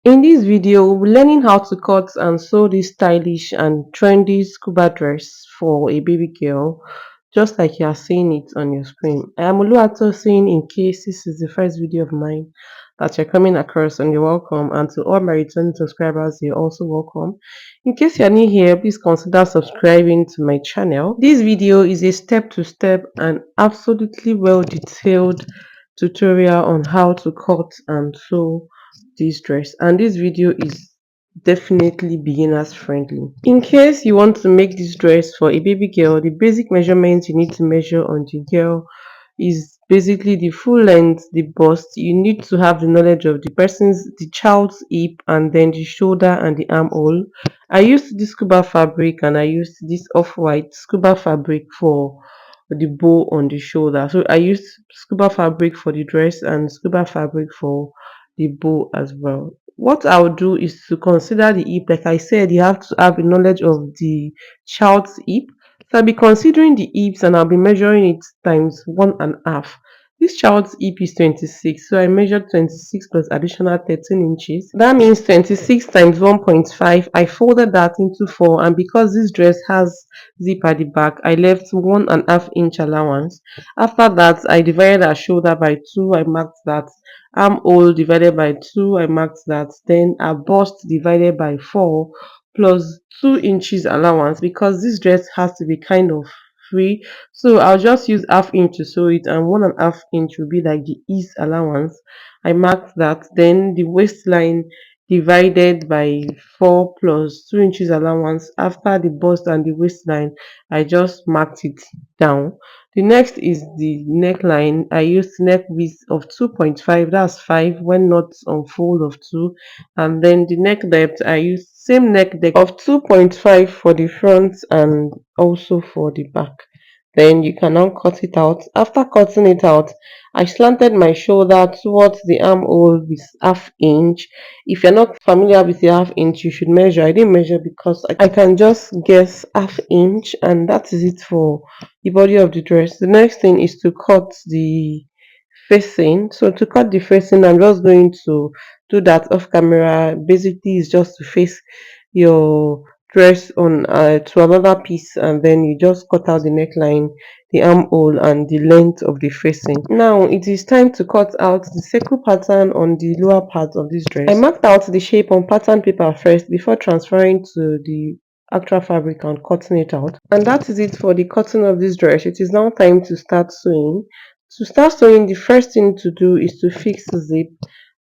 In this video, we'll be learning how to cut and sew this stylish and trendy scuba dress for a baby girl, just like you are seeing it on your screen. I am Oluwato saying, in case this is the first video of mine that you're coming across, and you're welcome, and to all my returning subscribers, you're also welcome. In case you're new here, please consider subscribing to my channel. This video is a step-to-step and absolutely well detailed tutorial on how to cut and sew this dress, and this video is definitely beginners friendly. In case you want to make this dress for a baby girl, the basic measurements you need to measure on the girl is basically the full length, the bust. You need to have the knowledge of the child's hip, and then the shoulder and the armhole. I used this scuba fabric, and I used this off-white scuba fabric for the bow on the shoulder. So I used scuba fabric for the dress and scuba fabric for the bow as well. What I would do is to consider the hip. Like I said, you have to have a knowledge of the child's hip. So I'll be considering the hips, and I'll be measuring it times 1.5. This child's hip is 26, so I measured 26 plus additional 13 inches. That means 26 times 1.5. I folded that into 4, and because this dress has zip at the back, I left 1.5 inch allowance. After that, I divided her shoulder by 2. I marked that. Armhole divided by 2, I marked that. Then a bust divided by 4 plus 2 inches allowance, because this dress has to be kind of free. So I'll just use half inch to sew it, and 1.5 inch will be like the ease allowance. I marked that. Then the waistline divided by 4 plus 2 inches allowance. After the bust and the waistline, I just marked it down. The next is the neckline. I used neck width of 2.5, that's 5 when not on fold of 2. And then the neck depth, I used same neck depth of 2.5 for the front and also for the back. Then you can now cut it out. After cutting it out, I slanted my shoulder towards the armhole with half inch. If you're not familiar with the half inch, you should measure. I didn't measure because I can just guess half inch, and that is it for the body of the dress. The next thing is to cut the facing. So to cut the facing, I'm just going to do that off camera. Basically, it's just to face your dress on to another piece, and then you just cut out the neckline, the armhole, and the length of the facing. Now it is time to cut out the circle pattern on the lower part of this dress. I marked out the shape on pattern paper first before transferring to the actual fabric and cutting it out. And that is it for the cutting of this dress. It is now time to start sewing. To start sewing, the first thing to do is to fix the zip.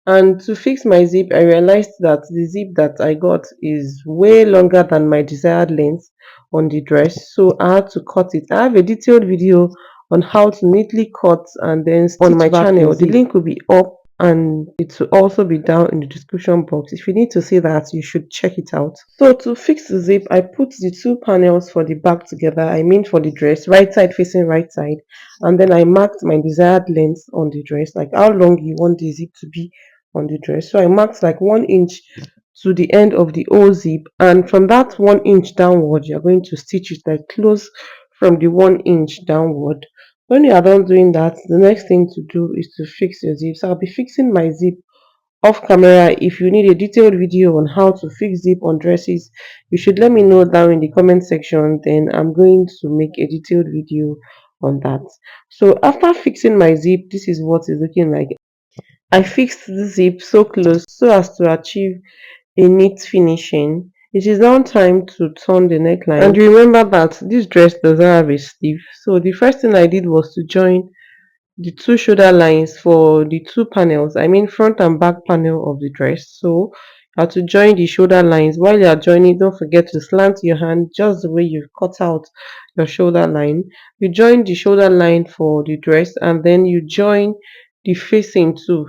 And to fix my zip, I realized that the zip that I got is way longer than my desired length on the dress, so I had to cut it. I have a detailed video on how to neatly cut and then stitch on my channel. The link will be up, and it will also be down in the description box. If you need to see that, you should check it out. So to fix the zip, I put the two panels for the back together, I mean for the dress, right side facing right side, and then I marked my desired length on the dress, like how long you want the zip to be on the dress. So I marked like 1 inch to the end of the O zip, and from that 1 inch downward, you're going to stitch it like close from the 1 inch downward. When you are done doing that, the next thing to do is to fix your zip. So I'll be fixing my zip off camera. If you need a detailed video on how to fix zip on dresses, you should let me know down in the comment section, then I'm going to make a detailed video on that. So after fixing my zip, this is what it's looking like. I fixed the zip so close so as to achieve a neat finishing. It is now time to turn the neckline, and remember that this dress doesn't have a sleeve. So the first thing I did was to join the two shoulder lines for the two panels, I mean front and back panel of the dress. So you have to join the shoulder lines. While you are joining, don't forget to slant your hand just the way you've cut out your shoulder line. You join the shoulder line for the dress, and then you join the facing too,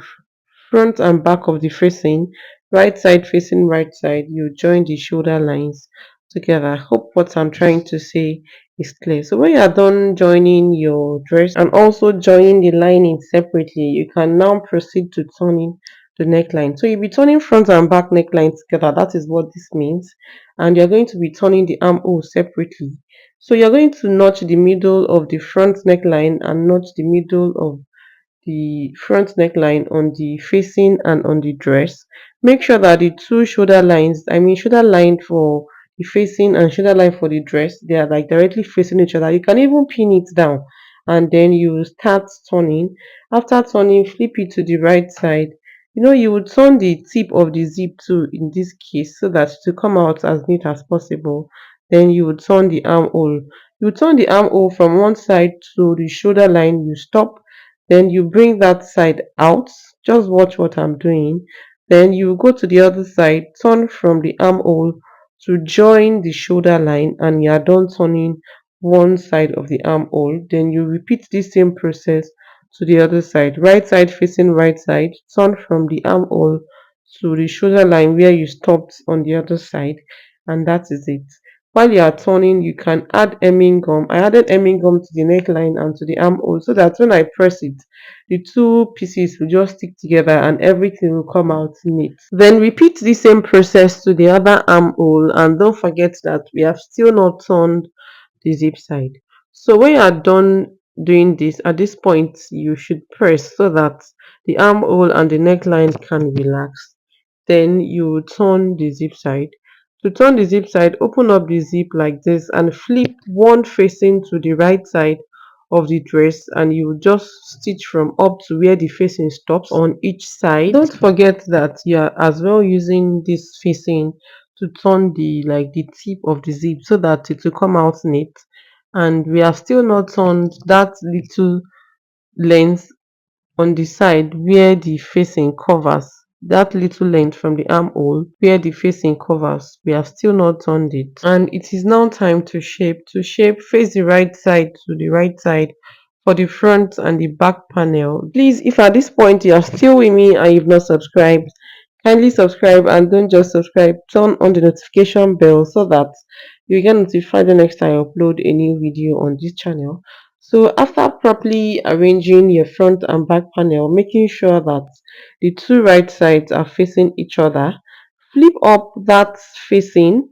front and back of the facing, right side facing right side. You join the shoulder lines together. I hope what I'm trying to say is clear. So when you are done joining your dress and also joining the lining separately, you can now proceed to turning the neckline. So you'll be turning front and back neckline together. That is what this means. And you're going to be turning the armhole separately. So you're going to notch the middle of the front neckline and notch the middle of the front neckline on the facing and on the dress. Make sure that the two shoulder lines, I mean shoulder line for the facing and shoulder line for the dress, they are like directly facing each other. You can even pin it down and then you start turning. After turning, flip it to the right side. You would turn the tip of the zip too in this case so that to come out as neat as possible. Then you would turn the armhole. You turn the armhole from one side to the shoulder line, you stop, then you bring that side out. Just watch what I'm doing. Then you go to the other side, turn from the armhole to join the shoulder line, and you are done turning one side of the armhole. Then you repeat this same process to the other side. Right side facing right side, turn from the armhole to the shoulder line where you stopped on the other side, and that is it. While you are turning, you can add hemming gum. I added hemming gum to the neckline and to the armhole so that when I press it, the two pieces will just stick together and everything will come out neat. Then repeat the same process to the other armhole, and don't forget that we have still not turned the zip side. So when you are done doing this, at this point you should press so that the armhole and the neckline can relax. Then you turn the zip side. To turn the zip side, open up the zip like this and flip one facing to the right side of the dress, and you just stitch from up to where the facing stops on each side. Don't forget that you are as well using this facing to turn the tip of the zip so that it will come out neat. And we have still not turned that little length on the side where the facing covers, that little length from the armhole where the facing covers, we have still not turned it. And it is now time to shape. To shape, face the right side to the right side for the front and the back panel. Please, if at this point you are still with me and you've not subscribed, kindly subscribe, and don't just subscribe, turn on the notification bell so that you get notified the next time I upload a new video on this channel. So after properly arranging your front and back panel, making sure that the two right sides are facing each other, flip up that facing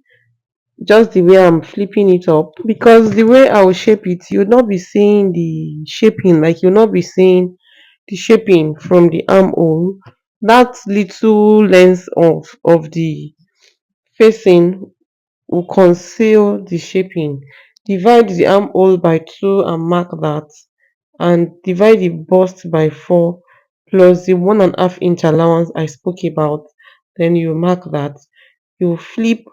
just the way I'm flipping it up, because the way I will shape it, you'll not be seeing the shaping, like you'll not be seeing the shaping from the armhole. That little length of the facing will conceal the shaping. Divide the armhole by 2 and mark that, and divide the bust by 4 plus the 1.5 inch allowance I spoke about. Then you mark that. You flip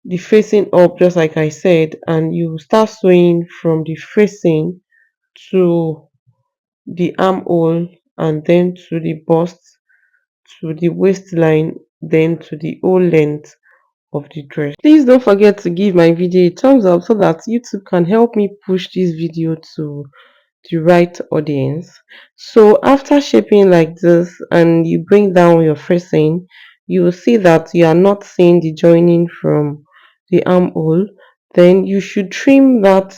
the facing up just like I said, and you start sewing from the facing to the armhole, and then to the bust, to the waistline, then to the whole length of the dress. Please don't forget to give my video a thumbs up so that YouTube can help me push this video to the right audience. So after shaping like this and you bring down your facing, you will see that you are not seeing the joining from the armhole. Then you should trim that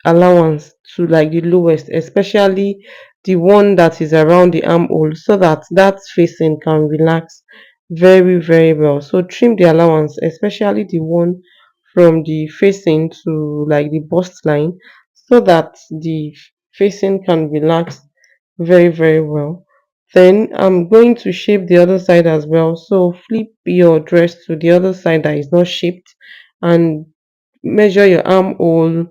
allowance to like the lowest, especially the one that is around the armhole, so that that facing can relax very well. So trim the allowance, especially the one from the facing to like the bust line, so that the facing can relax very well. Then I'm going to shape the other side as well. So flip your dress to the other side that is not shaped, and measure your armhole.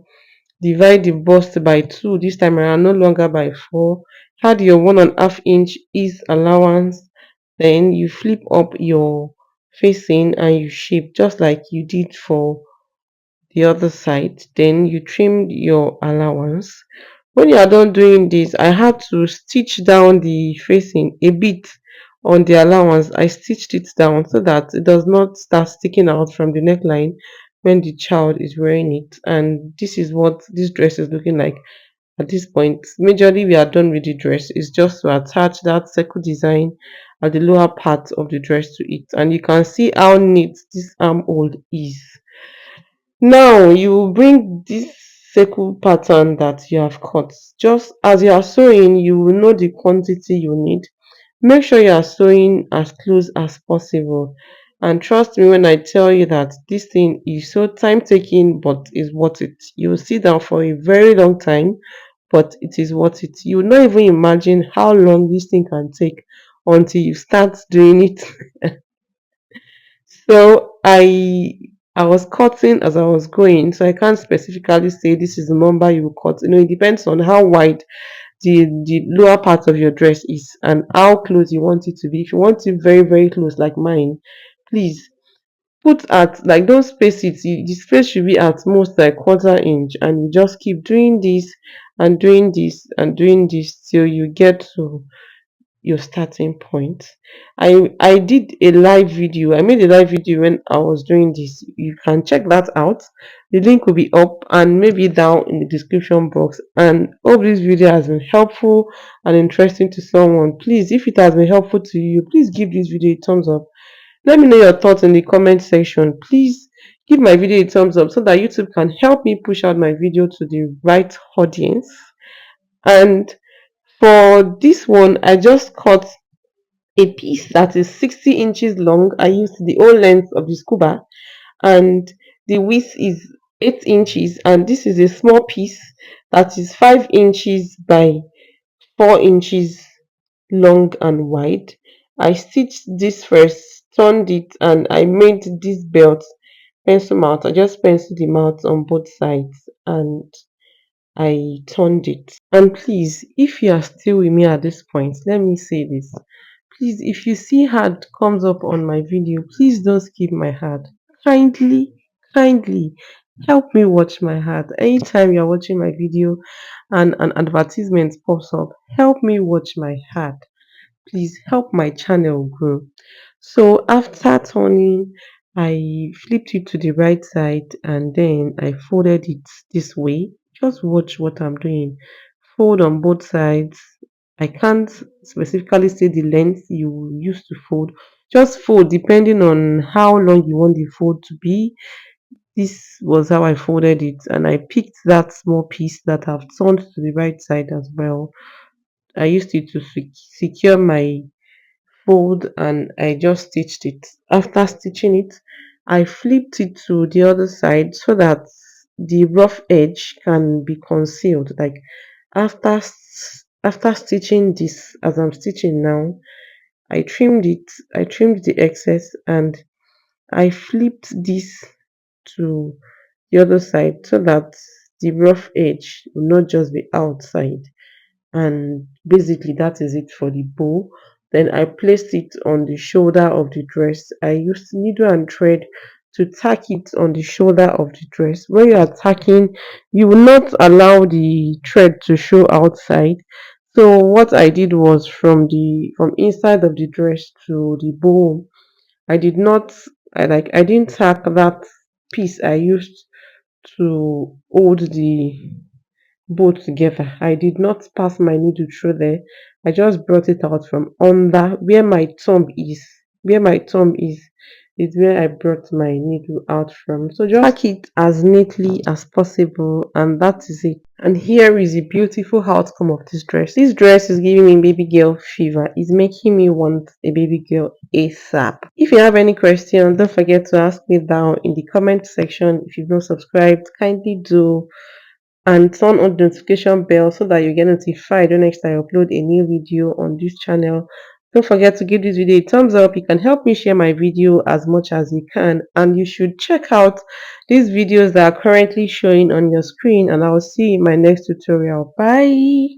Divide the bust by 2 this time around, no longer by 4. Add your 1.5 inch ease allowance. Then you flip up your facing and you shape just like you did for the other side. Then you trim your allowance. When you are done doing this, I had to stitch down the facing a bit on the allowance. I stitched it down so that it does not start sticking out from the neckline when the child is wearing it. And this is what this dress is looking like at this point. Majorly we are done with the dress. It's just to attach that circle design at the lower part of the dress to it, and you can see how neat this armhole is. Now you bring this circle pattern that you have cut. Just as you are sewing, you will know the quantity you need. Make sure you are sewing as close as possible. And trust me when I tell you that this thing is so time taking but is worth it. You will sit down for a very long time, but it is worth it. You will not even imagine how long this thing can take until you start doing it. So I was cutting as I was going, so I can't specifically say this is the number you will cut. It depends on how wide the lower part of your dress is and how close you want it to be. If you want it very, very close like mine, please put at, like, don't space it. The space should be at most like quarter inch, and you just keep doing this and doing this and doing this till you get to your starting point. I did a live video. I made a live video when I was doing this. You can check that out. The link will be up and maybe down in the description box. And hope this video has been helpful and interesting to someone. Please, if it has been helpful to you, please give this video a thumbs up. Let me know your thoughts in the comment section. Please give my video a thumbs up so that YouTube can help me push out my video to the right audience. And for this one, I just cut a piece that is 60 inches long. I used the whole length of the scuba, and the width is 8 inches, and this is a small piece that is 5 inches by 4 inches long and wide. I stitched this first, turned it, and I made this belt pencil mount. I just penciled the mount on both sides and I turned it. And please, if you are still with me at this point, let me say this. Please, if you see ad comes up on my video, please don't skip my ad. Kindly, kindly help me watch my ad. Anytime you're watching my video and an advertisement pops up, help me watch my ad. Please help my channel grow. So after turning, I flipped it to the right side and then I folded it this way. Just watch what I'm doing. Fold on both sides. I can't specifically say the length you use to fold. Just fold depending on how long you want the fold to be. This was how I folded it, and I picked that small piece that I've turned to the right side as well. I used it to secure my fold and I just stitched it. After stitching it, I flipped it to the other side so that the rough edge can be concealed. Like after stitching this, as I'm stitching now, I trimmed it. I trimmed the excess and I flipped this to the other side so that the rough edge will not just be outside. And basically that is it for the bow. Then I placed it on the shoulder of the dress. I used needle and thread to tack it on the shoulder of the dress. When you are tacking, you will not allow the thread to show outside. So what I did was from inside of the dress to the bow, I did not I didn't tack that piece I used to hold the both together. I did not pass my needle through there. I just brought it out from under where my thumb is. Where my thumb is where I brought my needle out from. So just pack it as neatly as possible, and that is it. And here is the beautiful outcome of this dress. This dress is giving me baby girl fever. It's making me want a baby girl ASAP. If you have any questions, don't forget to ask me down in the comment section. If you've not subscribed, kindly do, and turn on the notification bell so that you get notified when next I upload a new video on this channel. Don't forget to give this video a thumbs up. You can help me share my video as much as you can, and you should check out these videos that are currently showing on your screen, and I will see you in my next tutorial. Bye.